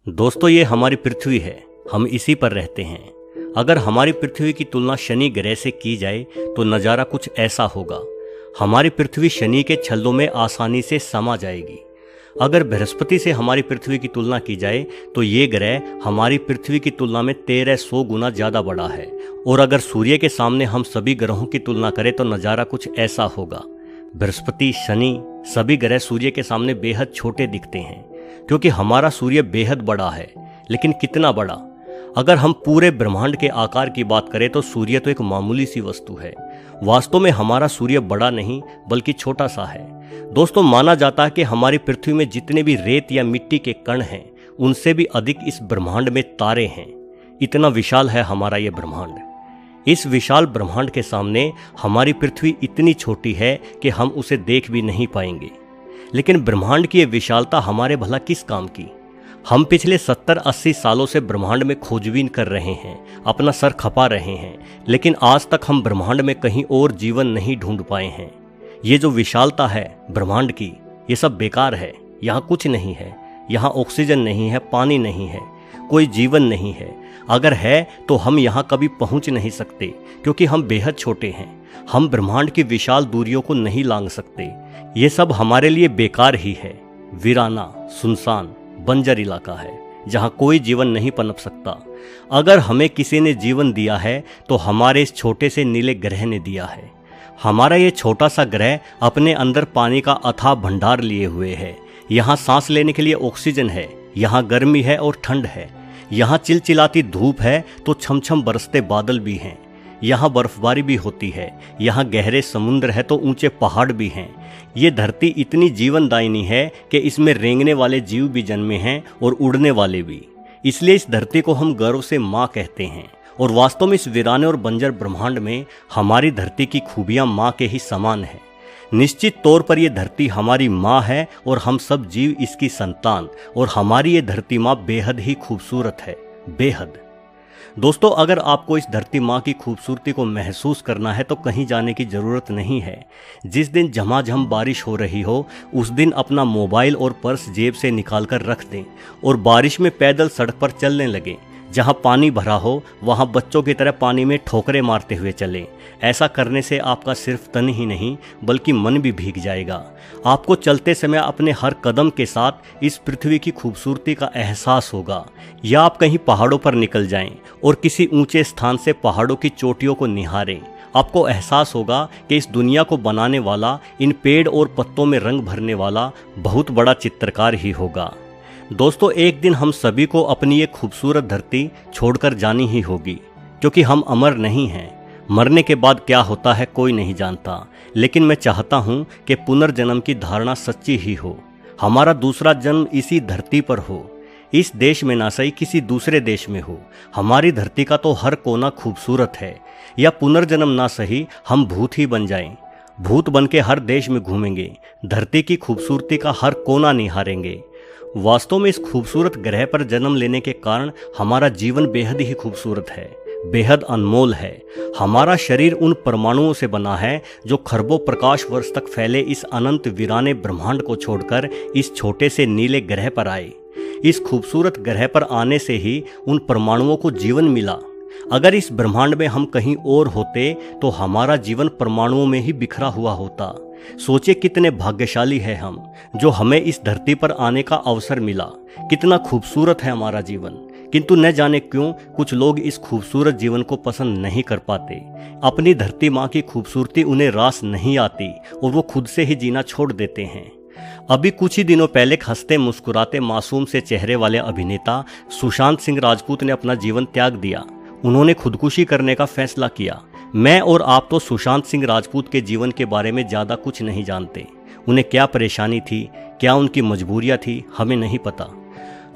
दोस्तों, ये हमारी पृथ्वी है, हम इसी पर रहते हैं। अगर हमारी पृथ्वी की तुलना शनि ग्रह से की जाए तो नज़ारा कुछ ऐसा होगा। हमारी पृथ्वी शनि के छल्लों में आसानी से समा जाएगी। अगर बृहस्पति से हमारी पृथ्वी की तुलना की जाए तो ये ग्रह हमारी पृथ्वी की तुलना में 1300 गुना ज़्यादा बड़ा है। और अगर सूर्य के सामने हम सभी ग्रहों की तुलना करें तो नज़ारा कुछ ऐसा होगा। बृहस्पति, शनि, सभी ग्रह सूर्य के सामने बेहद छोटे दिखते हैं, क्योंकि हमारा सूर्य बेहद बड़ा है। लेकिन कितना बड़ा? अगर हम पूरे ब्रह्मांड के आकार की बात करें तो सूर्य तो एक मामूली सी वस्तु है। वास्तव में हमारा सूर्य बड़ा नहीं बल्कि छोटा सा है। दोस्तों, माना जाता है कि हमारी पृथ्वी में जितने भी रेत या मिट्टी के कण हैं, उनसे भी अधिक इस ब्रह्मांड में तारे हैं। इतना विशाल है हमारा ये ब्रह्मांड। इस विशाल ब्रह्मांड के सामने हमारी पृथ्वी इतनी छोटी है कि हम उसे देख भी नहीं पाएंगे। लेकिन ब्रह्मांड की ये विशालता हमारे भला किस काम की? हम पिछले 70-80 सालों से ब्रह्मांड में खोजबीन कर रहे हैं, अपना सर खपा रहे हैं, लेकिन आज तक हम ब्रह्मांड में कहीं और जीवन नहीं ढूंढ पाए हैं। ये जो विशालता है ब्रह्मांड की, ये सब बेकार है। यहाँ कुछ नहीं है। यहाँ ऑक्सीजन नहीं है, पानी नहीं है, कोई जीवन नहीं है। अगर है तो हम यहाँ कभी पहुँच नहीं सकते, क्योंकि हम बेहद छोटे हैं। हम ब्रह्मांड की विशाल दूरियों को नहीं लांघ सकते। ये सब हमारे लिए बेकार ही है। वीराना, सुनसान, बंजर इलाका है जहाँ कोई जीवन नहीं पनप सकता। अगर हमें किसी ने जीवन दिया है तो हमारे इस छोटे से नीले ग्रह ने दिया है। हमारा ये छोटा सा ग्रह अपने अंदर पानी का अथाह भंडार लिए हुए है। यहाँ सांस लेने के लिए ऑक्सीजन है, यहाँ गर्मी है और ठंड है, यहाँ चिलचिलाती धूप है तो छमछम बरसते बादल भी हैं, यहाँ बर्फबारी भी होती है, यहाँ गहरे समुद्र है तो ऊंचे पहाड़ भी हैं। ये धरती इतनी जीवनदायिनी है कि इसमें रेंगने वाले जीव भी जन्मे हैं और उड़ने वाले भी। इसलिए इस धरती को हम गर्व से माँ कहते हैं। और वास्तव में इस वीराने और बंजर ब्रह्मांड में हमारी धरती की खूबियाँ माँ के ही समान है। निश्चित तौर पर यह धरती हमारी माँ है और हम सब जीव इसकी संतान। और हमारी ये धरती माँ बेहद ही खूबसूरत है, बेहद। दोस्तों, अगर आपको इस धरती माँ की खूबसूरती को महसूस करना है तो कहीं जाने की ज़रूरत नहीं है। जिस दिन झमाझम बारिश हो रही हो उस दिन अपना मोबाइल और पर्स जेब से निकाल कर रख दें और बारिश में पैदल सड़क पर चलने लगें। जहाँ पानी भरा हो वहाँ बच्चों की तरह पानी में ठोकरें मारते हुए चलें। ऐसा करने से आपका सिर्फ तन ही नहीं बल्कि मन भी भीग जाएगा। आपको चलते समय अपने हर कदम के साथ इस पृथ्वी की खूबसूरती का एहसास होगा। या आप कहीं पहाड़ों पर निकल जाएं और किसी ऊंचे स्थान से पहाड़ों की चोटियों को निहारें। आपको एहसास होगा कि इस दुनिया को बनाने वाला, इन पेड़ और पत्तों में रंग भरने वाला बहुत बड़ा चित्रकार ही होगा। दोस्तों, एक दिन हम सभी को अपनी ये खूबसूरत धरती छोड़कर जानी ही होगी, क्योंकि हम अमर नहीं हैं। मरने के बाद क्या होता है कोई नहीं जानता, लेकिन मैं चाहता हूँ कि पुनर्जन्म की धारणा सच्ची ही हो। हमारा दूसरा जन्म इसी धरती पर हो, इस देश में ना सही किसी दूसरे देश में हो। हमारी धरती का तो हर कोना खूबसूरत है। या पुनर्जन्म ना सही हम भूत ही बन जाएं। भूत बन के हर देश में घूमेंगे, धरती की खूबसूरती का हर कोना निहारेंगे। वास्तव में इस खूबसूरत ग्रह पर जन्म लेने के कारण हमारा जीवन बेहद ही खूबसूरत है, बेहद अनमोल है। हमारा शरीर उन परमाणुओं से बना है जो खरबों प्रकाश वर्ष तक फैले इस अनंत वीराने ब्रह्मांड को छोड़कर इस छोटे से नीले ग्रह पर आए। इस खूबसूरत ग्रह पर आने से ही उन परमाणुओं को जीवन मिला। अगर इस ब्रह्मांड में हम कहीं और होते तो हमारा जीवन परमाणुओं में ही बिखरा हुआ होता। सोचिए कितने भाग्यशाली हैं हम, जो हमें इस धरती पर आने का अवसर मिला। कितना खूबसूरत है हमारा जीवन। किंतु न जाने क्यों कुछ लोग इस खूबसूरत जीवन को पसंद नहीं कर पाते। अपनी धरती माँ की खूबसूरती उन्हें रास नहीं आती और वो खुद से ही जीना छोड़ देते हैं। अभी कुछ ही दिनों पहले हंसते मुस्कुराते मासूम से चेहरे वाले अभिनेता सुशांत सिंह राजपूत ने अपना जीवन त्याग दिया। उन्होंने खुदकुशी करने का फैसला किया। मैं और आप तो सुशांत सिंह राजपूत के जीवन के बारे में ज़्यादा कुछ नहीं जानते। उन्हें क्या परेशानी थी, क्या उनकी मजबूरियां थी, हमें नहीं पता।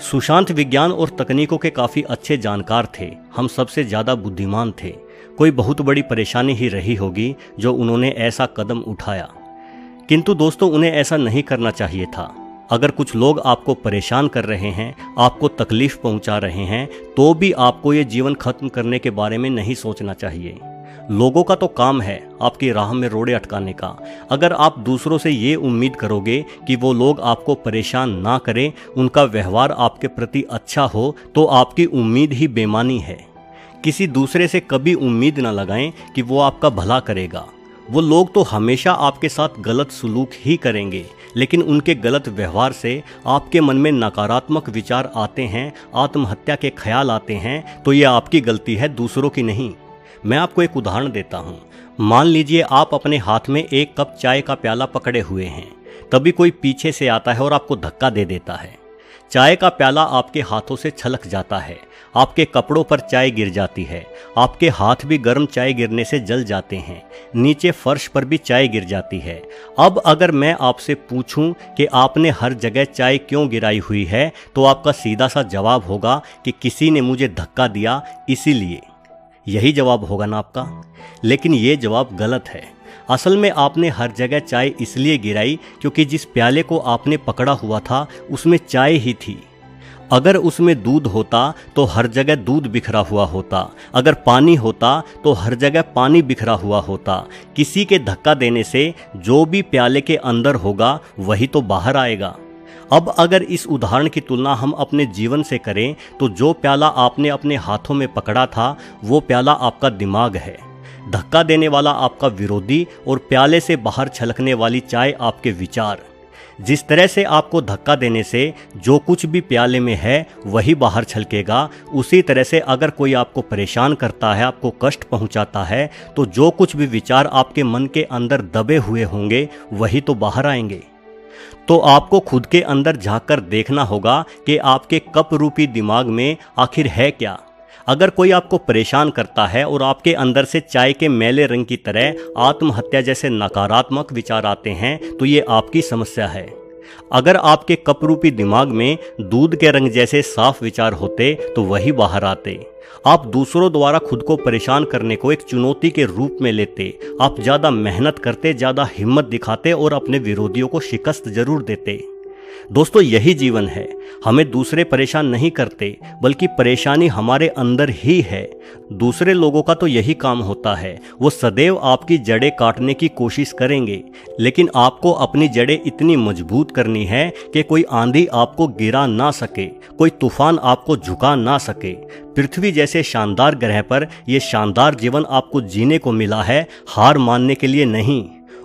सुशांत विज्ञान और तकनीकों के काफ़ी अच्छे जानकार थे। हम सबसे ज़्यादा बुद्धिमान थे। कोई बहुत बड़ी परेशानी ही रही होगी जो उन्होंने ऐसा कदम उठाया। किंतु दोस्तों, उन्हें ऐसा नहीं करना चाहिए था। अगर कुछ लोग आपको परेशान कर रहे हैं, आपको तकलीफ पहुंचा रहे हैं, तो भी आपको ये जीवन खत्म करने के बारे में नहीं सोचना चाहिए। लोगों का तो काम है आपकी राह में रोड़े अटकाने का। अगर आप दूसरों से ये उम्मीद करोगे कि वो लोग आपको परेशान ना करें, उनका व्यवहार आपके प्रति अच्छा हो, तो आपकी उम्मीद ही बेमानी है। किसी दूसरे से कभी उम्मीद ना लगाएं कि वो आपका भला करेगा। वो लोग तो हमेशा आपके साथ गलत सलूक ही करेंगे, लेकिन उनके गलत व्यवहार से आपके मन में नकारात्मक विचार आते हैं, आत्महत्या के ख्याल आते हैं, तो ये आपकी गलती है, दूसरों की नहीं। मैं आपको एक उदाहरण देता हूँ। मान लीजिए आप अपने हाथ में एक कप चाय का प्याला पकड़े हुए हैं, तभी कोई पीछे से आता है और आपको धक्का दे देता है। चाय का प्याला आपके हाथों से छलक जाता है, आपके कपड़ों पर चाय गिर जाती है, आपके हाथ भी गर्म चाय गिरने से जल जाते हैं, नीचे फर्श पर भी चाय गिर जाती है। अब अगर मैं आपसे पूछूं कि आपने हर जगह चाय क्यों गिराई हुई है, तो आपका सीधा सा जवाब होगा कि किसी ने मुझे धक्का दिया इसीलिए। यही जवाब होगा ना आपका? लेकिन ये जवाब गलत है। असल में आपने हर जगह चाय इसलिए गिराई क्योंकि जिस प्याले को आपने पकड़ा हुआ था उसमें चाय ही थी। अगर उसमें दूध होता तो हर जगह दूध बिखरा हुआ होता, अगर पानी होता तो हर जगह पानी बिखरा हुआ होता। किसी के धक्का देने से जो भी प्याले के अंदर होगा वही तो बाहर आएगा। अब अगर इस उदाहरण की तुलना हम अपने जीवन से करें, तो जो प्याला आपने अपने हाथों में पकड़ा था वो प्याला आपका दिमाग है, धक्का देने वाला आपका विरोधी, और प्याले से बाहर छलकने वाली चाय आपके विचार। जिस तरह से आपको धक्का देने से जो कुछ भी प्याले में है वही बाहर छलकेगा, उसी तरह से अगर कोई आपको परेशान करता है, आपको कष्ट पहुंचाता है, तो जो कुछ भी विचार आपके मन के अंदर दबे हुए होंगे वही तो बाहर आएंगे। तो आपको खुद के अंदर झांक कर देखना होगा कि आपके कप रूपी दिमाग में आखिर है क्या। अगर कोई आपको परेशान करता है और आपके अंदर से चाय के मैले रंग की तरह आत्महत्या जैसे नकारात्मक विचार आते हैं, तो ये आपकी समस्या है। अगर आपके कप रूपी दिमाग में दूध के रंग जैसे साफ विचार होते तो वही बाहर आते। आप दूसरों द्वारा खुद को परेशान करने को एक चुनौती के रूप में लेते, आप ज़्यादा मेहनत करते, ज़्यादा हिम्मत दिखाते और अपने विरोधियों को शिकस्त जरूर देते। दोस्तों, यही जीवन है। हमें दूसरे परेशान नहीं करते, बल्कि परेशानी हमारे अंदर ही है। दूसरे लोगों का तो यही काम होता है, वो सदैव आपकी जड़ें काटने की कोशिश करेंगे, लेकिन आपको अपनी जड़ें इतनी मजबूत करनी है कि कोई आंधी आपको गिरा ना सके, कोई तूफान आपको झुका ना सके। पृथ्वी जैसे शानदार ग्रह पर यह शानदार जीवन आपको जीने को मिला है, हार मानने के लिए नहीं।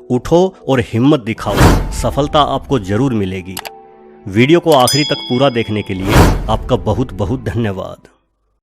उठो और हिम्मत दिखाओ, सफलता आपको जरूर मिलेगी। वीडियो को आखिरी तक पूरा देखने के लिए आपका बहुत बहुत धन्यवाद।